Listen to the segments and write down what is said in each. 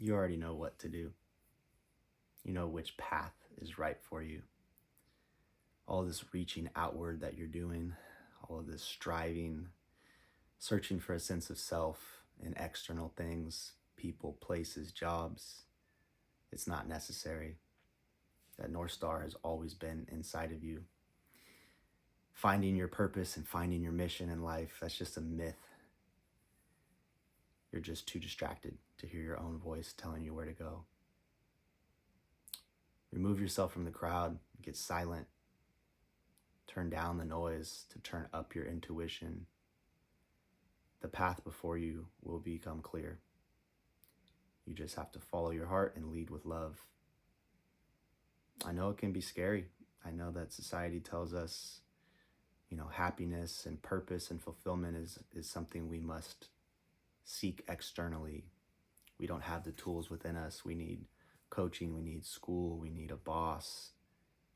You already know what to do. You know which path is right for you. All this reaching outward that you're doing, all of this striving, searching for a sense of self in external things, people, places, jobs, it's not necessary. That North Star has always been inside of you. Finding your purpose and finding your mission in life, that's just a myth. You're just too distracted to hear your own voice telling you where to go. Remove yourself from the crowd, get silent, turn down the noise to turn up your intuition. The path before you will become clear. You just have to follow your heart and lead with love. I know it can be scary. I know that society tells us, happiness and purpose and fulfillment is something we must seek externally. We don't have the tools within us. We need coaching, we need school, we need a boss.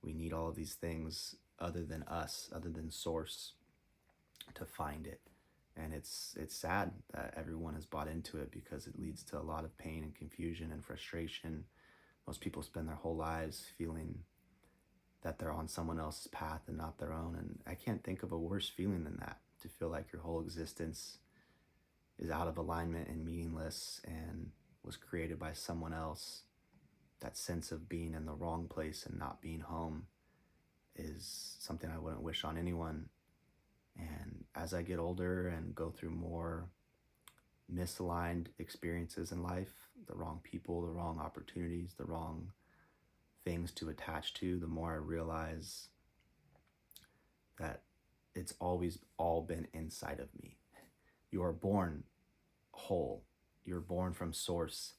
We need all of these things other than us, other than source, to find it. And it's sad that everyone has bought into it because it leads to a lot of pain and confusion and frustration. Most people spend their whole lives feeling that they're on someone else's path and not their own. And I can't think of a worse feeling than that, to feel like your whole existence is out of alignment and meaningless and was created by someone else. That sense of being in the wrong place and not being home is something I wouldn't wish on anyone. And as I get older and go through more misaligned experiences in life, the wrong people, the wrong opportunities, the wrong things to attach to, the more I realize that it's always all been inside of me. You are born whole. You're born from source,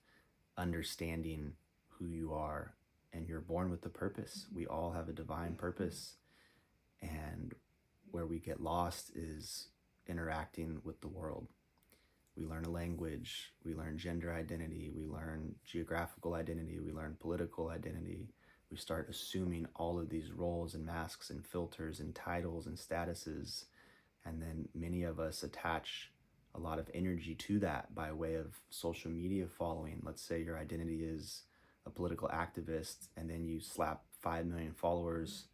understanding who you are, and you're born with a purpose. We all have a divine purpose. And where we get lost is interacting with the world. We learn a language, we learn gender identity, we learn geographical identity, we learn political identity. We start assuming all of these roles and masks and filters and titles and statuses. And then many of us attach a lot of energy to that by way of social media following. Let's say your identity is a political activist, and then you slap 5 million followers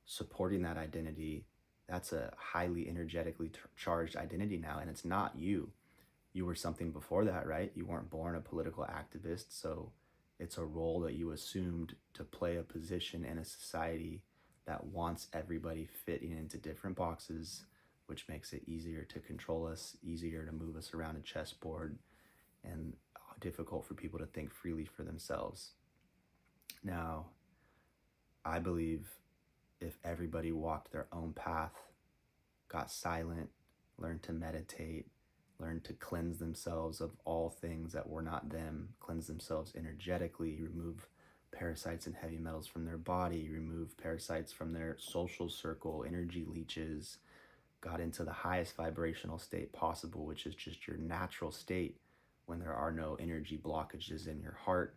supporting that identity. That's a highly energetically charged identity now, and it's not you. You were something before that, right? You weren't born a political activist, so it's a role that you assumed to play a position in a society that wants everybody fitting into different boxes, which makes it easier to control us, easier to move us around a chessboard, and difficult for people to think freely for themselves. Now, I believe if everybody walked their own path, got silent, learned to meditate, learned to cleanse themselves of all things that were not them, cleanse themselves energetically, remove parasites and heavy metals from their body, remove parasites from their social circle, energy leeches, got into the highest vibrational state possible, which is just your natural state when there are no energy blockages in your heart,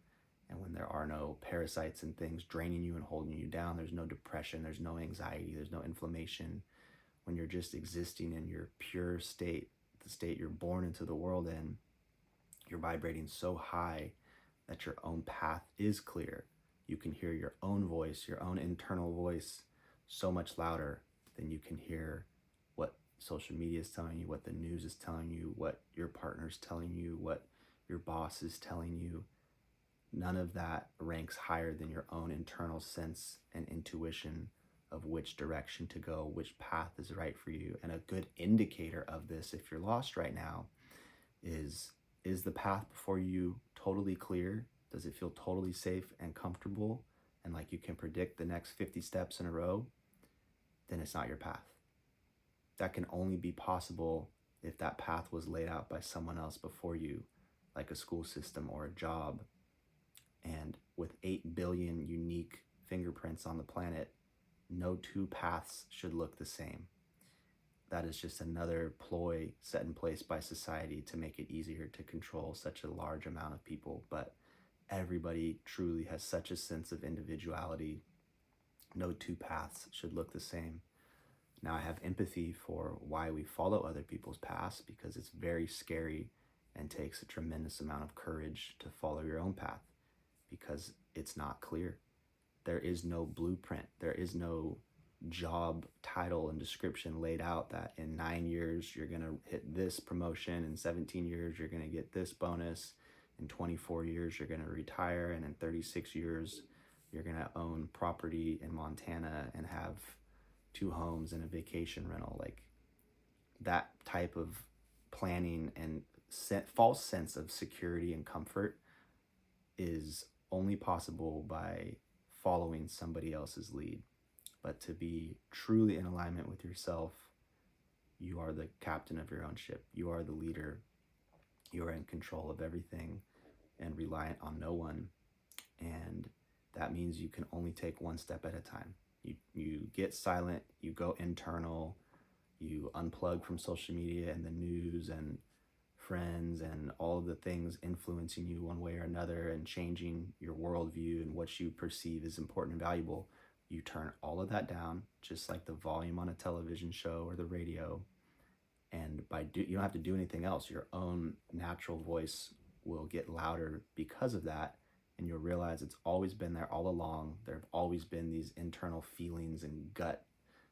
and when there are no parasites and things draining you and holding you down. There's no depression, there's no anxiety, there's no inflammation. When you're just existing in your pure state, the state you're born into the world in, you're vibrating so high that your own path is clear. You can hear your own voice, your own internal voice, so much louder than you can hear what social media is telling you, what the news is telling you, what your partner's telling you, what your boss is telling you. None of that ranks higher than your own internal sense and intuition of which direction to go, which path is right for you. And a good indicator of this, if you're lost right now, is the path before you totally clear? Does it feel totally safe and comfortable and like you can predict the next 50 steps in a row? Then it's not your path. That can only be possible if that path was laid out by someone else before you, like a school system or a job. And with 8 billion unique fingerprints on the planet, no two paths should look the same. That is just another ploy set in place by society to make it easier to control such a large amount of people. But everybody truly has such a sense of individuality. No two paths should look the same. Now, I have empathy for why we follow other people's paths, because it's very scary and takes a tremendous amount of courage to follow your own path because it's not clear. There is no blueprint. There is no job title and description laid out that in 9 years you're going to hit this promotion, in 17 years you're going to get this bonus, in 24 years you're going to retire, and in 36 years you're going to own property in Montana and have 2 homes and a vacation rental. Like, that type of planning and false sense of security and comfort is only possible by following somebody else's lead. But to be truly in alignment with yourself, you are the captain of your own ship. You are the leader. You are in control of everything and reliant on no one. And that means you can only take one step at a time. You get silent, you go internal, you unplug from social media and the news and friends and all of the things influencing you one way or another and changing your worldview and what you perceive as important and valuable. You turn all of that down, just like the volume on a television show or the radio. And you don't have to do anything else. Your own natural voice will get louder because of that. And you'll realize it's always been there all along. There have always been these internal feelings and gut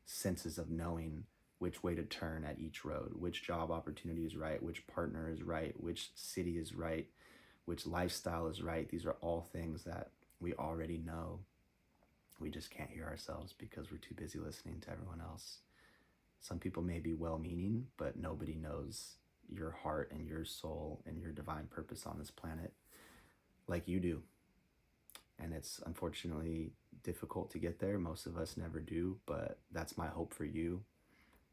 senses of knowing which way to turn at each road, which job opportunity is right, which partner is right, which city is right, which lifestyle is right. These are all things that we already know. We just can't hear ourselves because we're too busy listening to everyone else. Some people may be well-meaning, but nobody knows your heart and your soul and your divine purpose on this planet like you do. And it's unfortunately difficult to get there. Most of us never do, but that's my hope for you.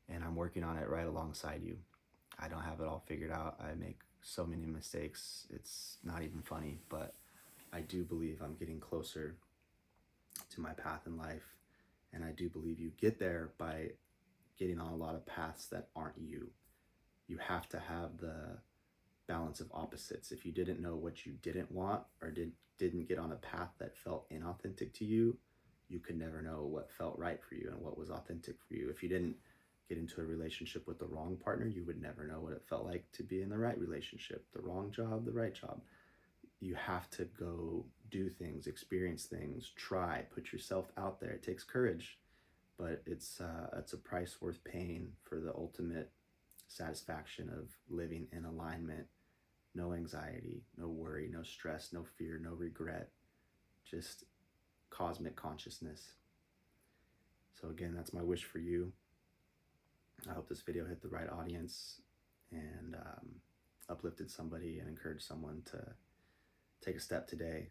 And I'm working on it right alongside you. I don't have it all figured out. I make so many mistakes. It's not even funny, but I do believe I'm getting closer to my path in life. And I do believe you get there by getting on a lot of paths that aren't you. You have to have the balance of opposites. If you didn't know what you didn't want or didn't get on a path that felt inauthentic to you, you could never know what felt right for you and what was authentic for you. If you didn't get into a relationship with the wrong partner, you would never know what it felt like to be in the right relationship, the wrong job, the right job. You have to go do things, experience things, try, put yourself out there. It takes courage, but it's a price worth paying for the ultimate satisfaction of living in alignment. No anxiety, no worry, no stress, no fear, no regret, just cosmic consciousness. So again, that's my wish for you. I hope this video hit the right audience and uplifted somebody and encouraged someone to take a step today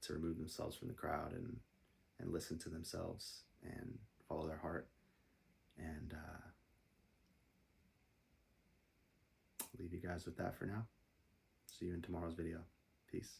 to remove themselves from the crowd and listen to themselves and follow their heart. And leave you guys with that for now. See you in tomorrow's video. Peace.